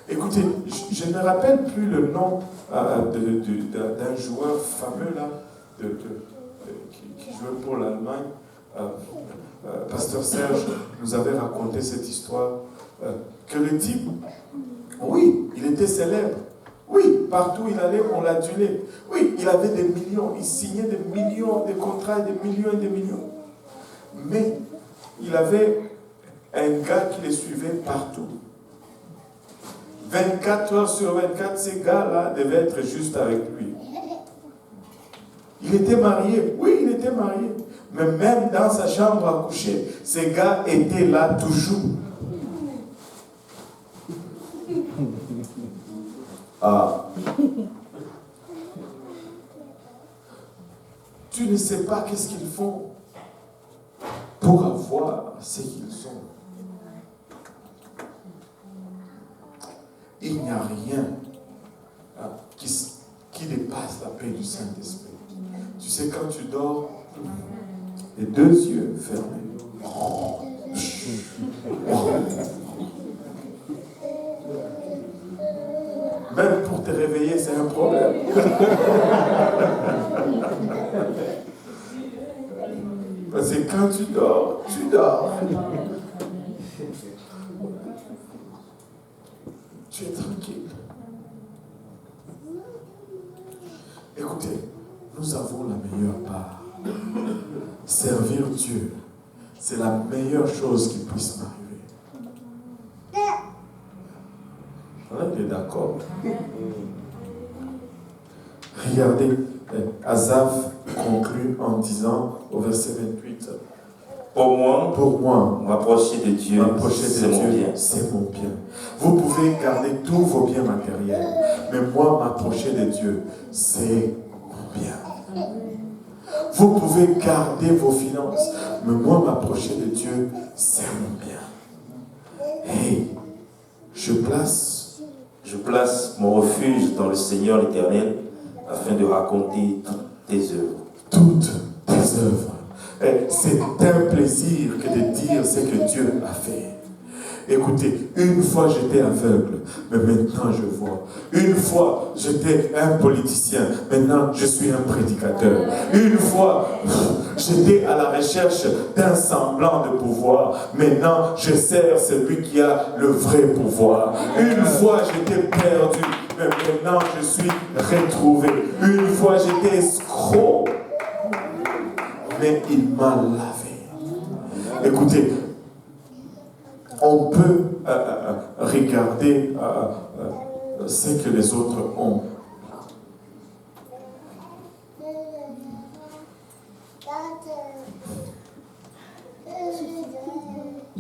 Écoutez, je ne me rappelle plus le nom d'un joueur fameux là, qui jouait pour l'Allemagne. Pasteur Serge nous avait raconté cette histoire. Que le type, oui, il était célèbre. Oui, partout il allait, on l'adulait. Oui, il avait des millions, il signait des millions de contrats, des millions et des millions. Mais il avait un gars qui les suivait partout. 24 heures sur 24, ces gars-là devaient être juste avec lui. Il était marié, oui, il était marié. Mais même dans sa chambre à coucher, ces gars étaient là toujours. Ah. Tu ne sais pas qu'est-ce qu'ils font pour avoir ce qu'ils ont. Il n'y a rien qui dépasse la paix du Saint-Esprit. Tu sais, quand tu dors, les deux yeux fermés. Même pour te réveiller, c'est un problème. Parce que quand tu dors, tu dors. Tu es tranquille. meilleure part. Servir Dieu, c'est la meilleure chose qui puisse m'arriver. On est d'accord. Regardez, Asaph conclut en disant au verset 28, Pour moi, m'approcher de Dieu, c'est mon bien. C'est mon bien. Vous pouvez garder tous vos biens matériels, mais moi, m'approcher de Dieu, c'est mon bien. Vous pouvez garder vos finances, mais moi, m'approcher de Dieu, c'est mon bien. Hey, je place mon refuge dans le Seigneur l'Éternel, afin de raconter toutes tes œuvres. Toutes tes œuvres. C'est un plaisir que de dire ce que Dieu a fait. Écoutez, une fois j'étais aveugle, mais maintenant je vois. Une fois j'étais un politicien, maintenant je suis un prédicateur. Une fois j'étais à la recherche d'un semblant de pouvoir, maintenant je sers celui qui a le vrai pouvoir. Une fois j'étais perdu, mais maintenant je suis retrouvé. Une fois j'étais escroc, mais il m'a lavé. Écoutez, on peut regarder ce que les autres ont.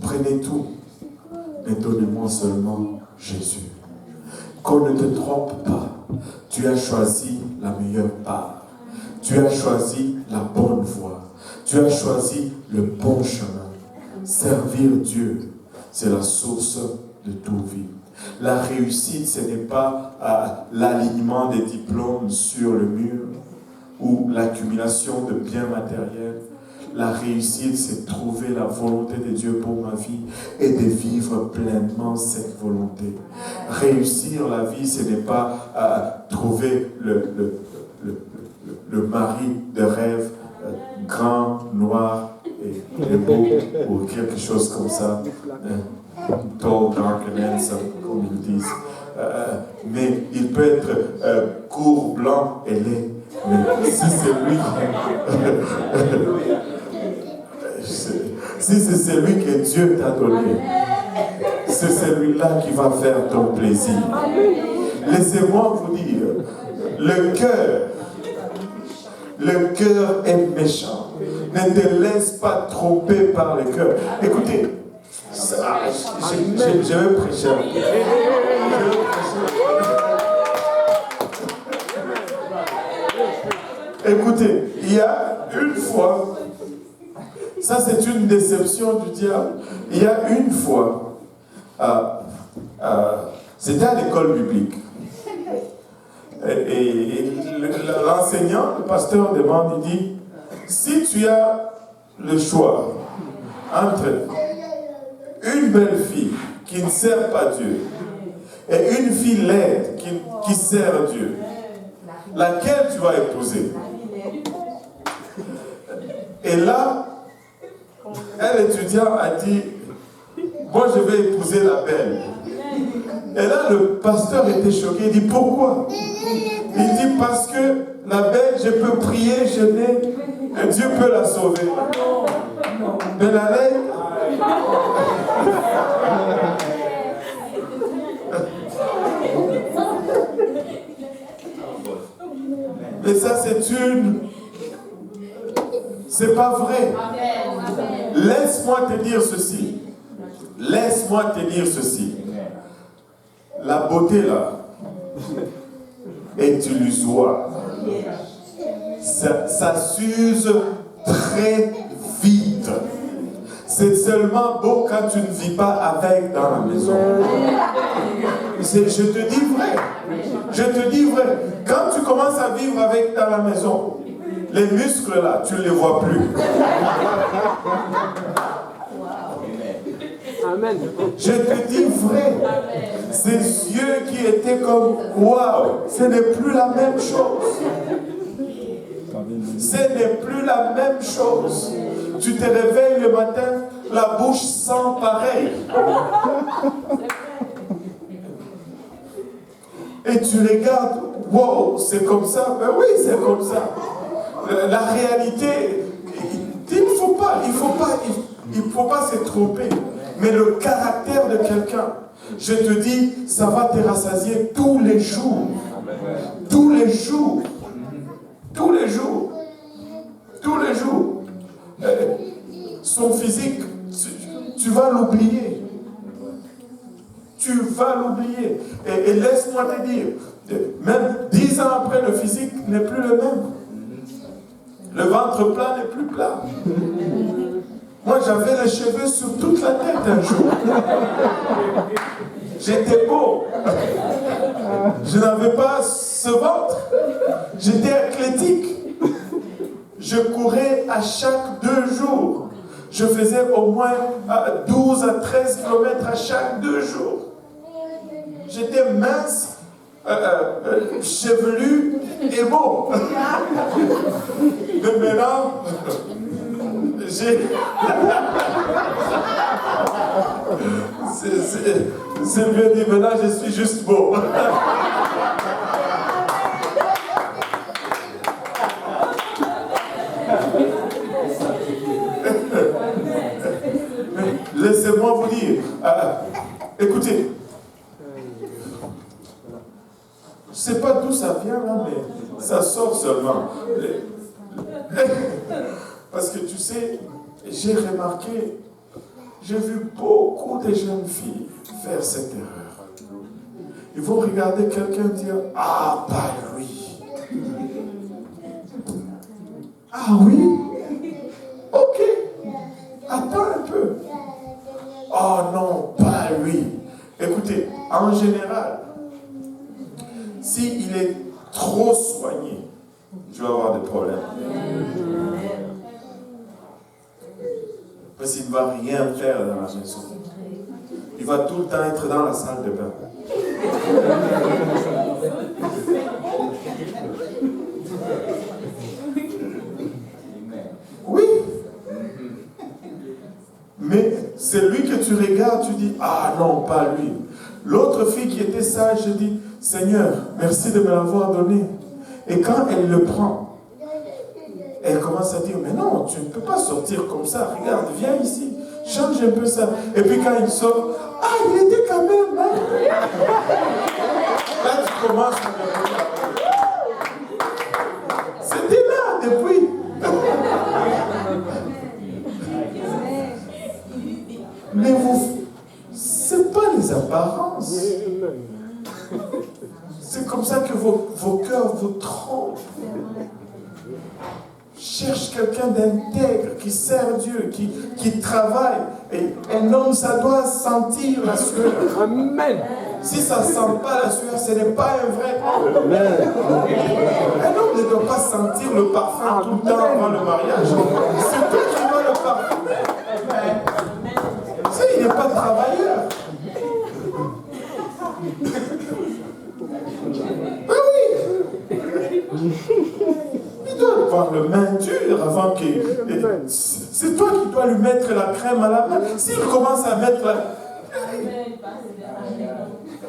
Prenez tout, mais donnez-moi seulement Jésus. Qu'on ne te trompe pas, tu as choisi la meilleure part. Tu as choisi la bonne voie. Tu as choisi le bon chemin. Servir Dieu, c'est la source de toute vie. La réussite, ce n'est pas l'alignement des diplômes sur le mur ou l'accumulation de biens matériels. La réussite, c'est trouver la volonté de Dieu pour ma vie et de vivre pleinement cette volonté. Réussir la vie, ce n'est pas trouver le mari de rêve, grand, noir et beau, ou quelque chose comme ça. Tall, dark and handsome, comme ils disent. Mais il peut être court, blanc et laid. Mais si c'est celui que Dieu t'a donné, c'est celui-là qui va faire ton plaisir. Laissez-moi vous dire, le cœur est méchant. Ne te laisse pas tromper par le cœur. Écoutez, je vais prêcher. Écoutez, il y a une fois, ça c'est une déception du diable, il y a une fois, c'était à l'école biblique, et l'enseignant, le pasteur demande, il dit, si tu as le choix entre une belle fille qui ne sert pas Dieu et une fille laide qui sert Dieu, laquelle tu vas épouser? Et là, un étudiant a dit, moi je vais épouser la belle. Et là, le pasteur était choqué, il dit, pourquoi? Il dit, parce que la belle, je peux prier, jeûner, et Dieu peut la sauver. Mais la laide, mais ça c'est pas vrai. Laisse-moi te dire ceci. Laisse-moi te dire ceci. La beauté là est illusoire. Ça s'use très vite. C'est seulement beau quand tu ne vis pas avec dans la maison. Je te dis vrai. Je te dis vrai. Quand tu commences à vivre avec dans la maison, les muscles là, tu ne les vois plus. Amen. Je te dis vrai. Ces yeux qui étaient comme waouh, ce n'est plus la même chose. Ce n'est plus la même chose. Tu te réveilles le matin, la bouche sent pareil. Et tu regardes, wow, c'est comme ça. Ben oui, c'est comme ça. la réalité, il ne faut pas se tromper. Mais le caractère de quelqu'un, je te dis, ça va te rassasier tous les jours. Tous les jours. Tous les jours. Tous les jours. Son physique, tu vas l'oublier. Tu vas l'oublier. Et laisse-moi te dire, même 10 ans après, le physique n'est plus le même. Le ventre plat n'est plus plat. Moi, j'avais les cheveux sur toute la tête un jour. J'étais beau. Je n'avais pas ce ventre. J'étais athlétique. Je courais à chaque 2 jours. Je faisais au moins 12 à 13 km à chaque 2 jours. J'étais mince, chevelu et beau. Mais maintenant, c'est mieux dit, maintenant je suis juste beau. Laissez-moi vous dire, écoutez, je ne sais pas d'où ça vient là, mais ça sort seulement. Parce que tu sais, j'ai remarqué, j'ai vu beaucoup de jeunes filles faire cette erreur. Ils vont regarder quelqu'un dire, ah, pas lui. Ah oui? Ok. Attends un peu. Oh non, pas lui. Écoutez, en général, s'il est trop soigné, je vais avoir des problèmes. Parce qu'il ne va rien faire dans la maison. Il va tout le temps être dans la salle de bain. Oui. Mais c'est lui que tu regardes, tu dis, ah non, pas lui. L'autre fille qui était sage, je dis, Seigneur, merci de me l'avoir donné. Et quand elle le prend, elle commence à dire, mais non, tu ne peux pas sortir comme ça. Regarde, viens ici, change un peu ça. Et puis quand il sort, ah, il était quand même. Hein? Là, tu commences à me regarder. C'était là depuis. Mais c'est pas les apparences. C'est comme ça que vos cœurs vous trompent. Cherche quelqu'un d'intègre, qui sert Dieu, qui travaille. Et un homme, ça doit sentir la sueur. Amen. Si ça ne sent pas la sueur, ce n'est pas un vrai homme. Amen. Un homme ne doit pas sentir le parfum tout le temps avant le mariage. C'est toi qui dois le parfumer. Il n'est pas travailleur. Ben oui. Il doit avoir le main dur avant que... C'est toi qui dois lui mettre la crème à la main. S'il commence à mettre la...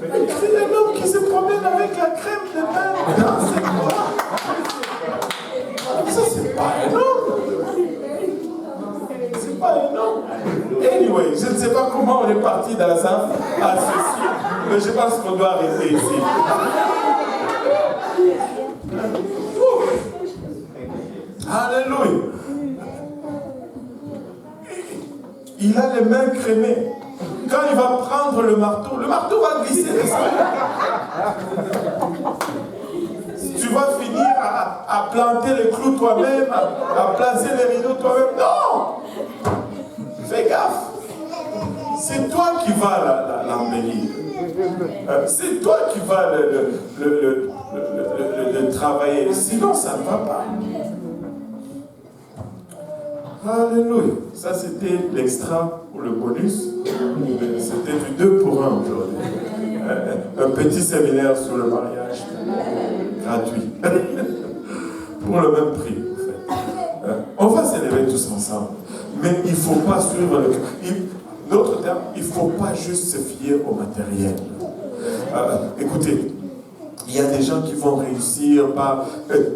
Un homme qui se promène avec la crème de main dans ses bras. Ça, c'est pas un homme. C'est pas un homme. Anyway, je ne sais pas comment on est parti d'Azaph à ceci, mais je pense qu'on doit arrêter ici. Alléluia. Il a les mains crémées. Quand il va prendre le marteau va glisser de ça. Tu vas finir à planter les clous toi-même, à placer les rideaux toi-même. Non! Fais gaffe. C'est toi qui vas l'embellir. C'est toi qui vas le travailler. Sinon, ça ne va pas. Alléluia. Ça, c'était l'extra ou le bonus. C'était du 2 pour 1 aujourd'hui. Un petit séminaire sur le mariage. Gratuit. Pour le même prix, en fait. On va s'élever tous ensemble. Mais il ne faut pas suivre le... D'autres termes, il ne faut pas juste se fier au matériel. Écoutez, Il y a des gens qui vont réussir.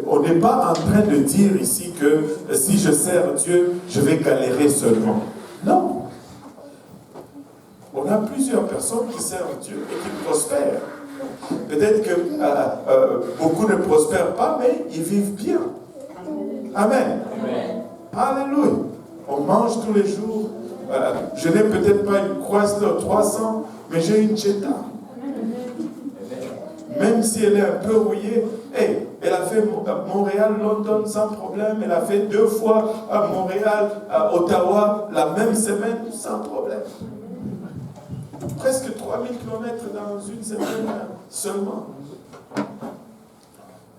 On n'est pas en train de dire ici que si je sers Dieu, je vais galérer seulement. Non. On a plusieurs personnes qui servent Dieu et qui prospèrent. Peut-être que beaucoup ne prospèrent pas, mais ils vivent bien. Amen. Amen. Alléluia. On mange tous les jours. Je n'ai peut-être pas une Chrysler 300, mais j'ai une Jetta. Même si elle est un peu rouillée, elle a fait Montréal-London sans problème. Elle a fait 2 fois à Montréal-Ottawa la même semaine sans problème. Presque 3000 km dans une semaine seulement.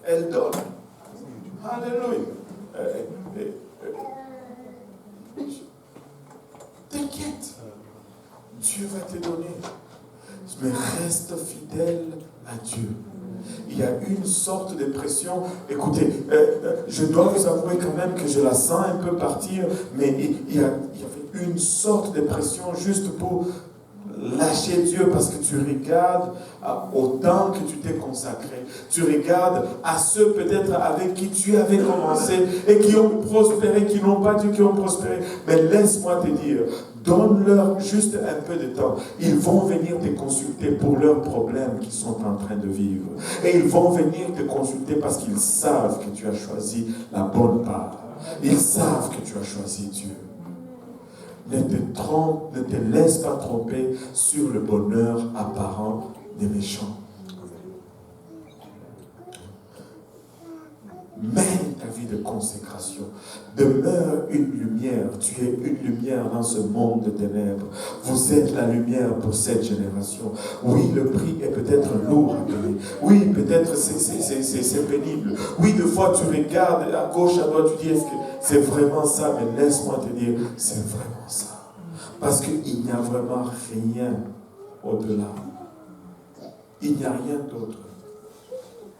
Elle donne. Alléluia. T'inquiète. Dieu va te donner. Mais reste fidèle à Dieu. Il y a une sorte de pression. Écoutez, je dois vous avouer quand même que je la sens un peu partir, mais il y avait une sorte de pression juste pour lâcher Dieu, parce que tu regardes au temps que tu t'es consacré. Tu regardes à ceux peut-être avec qui tu avais commencé et qui ont prospéré, qui n'ont pas Dieu, qui ont prospéré. Mais laisse-moi te dire, donne-leur juste un peu de temps. Ils vont venir te consulter pour leurs problèmes qu'ils sont en train de vivre. Et ils vont venir te consulter parce qu'ils savent que tu as choisi la bonne part. Ils savent que tu as choisi Dieu. Ne te laisse pas tromper sur le bonheur apparent des méchants. Mène ta vie de consécration. Demeure une lumière. Tu es une lumière dans ce monde de ténèbres. Vous êtes la lumière pour cette génération. Oui, le prix est peut-être lourd à payer. Oui, peut-être c'est pénible. Oui, des fois tu regardes à gauche, à droite, tu dis, est-ce que c'est vraiment ça? Mais laisse-moi te dire, c'est vraiment ça. Parce qu'il n'y a vraiment rien au-delà. Il n'y a rien d'autre.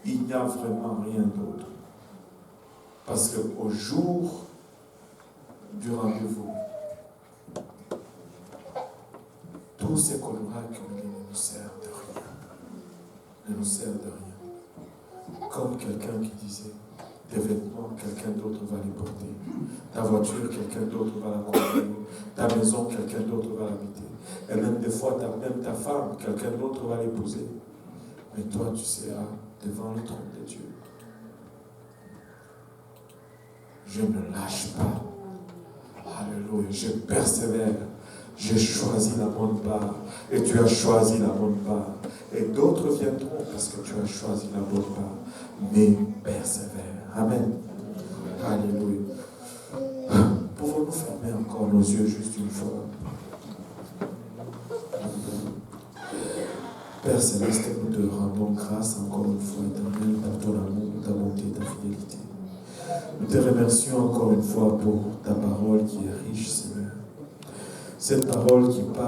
Il n'y a vraiment rien d'autre. Parce qu'au jour du rendez-vous, tout ce qu'on aura accumulé ne nous sert de rien. Ne nous sert de rien. Comme quelqu'un qui disait, tes vêtements, quelqu'un d'autre va les porter. Ta voiture, quelqu'un d'autre va la conduire. Ta maison, quelqu'un d'autre va l'habiter. Et même des fois, même ta femme, quelqu'un d'autre va l'épouser. Mais toi, tu seras devant le trône de Dieu. Je ne lâche pas. Alléluia. Je persévère. J'ai choisi la bonne part. Et tu as choisi la bonne part. Et d'autres viendront parce que tu as choisi la bonne part. Mais persévère. Amen. Alléluia. Pouvons-nous fermer encore nos yeux juste une fois? Père Céleste, nous te rendons grâce encore une fois, éternel, pour ton amour, ta bonté, ta fidélité. Nous te remercions encore une fois pour ta parole qui est riche, Seigneur. Cette parole qui parle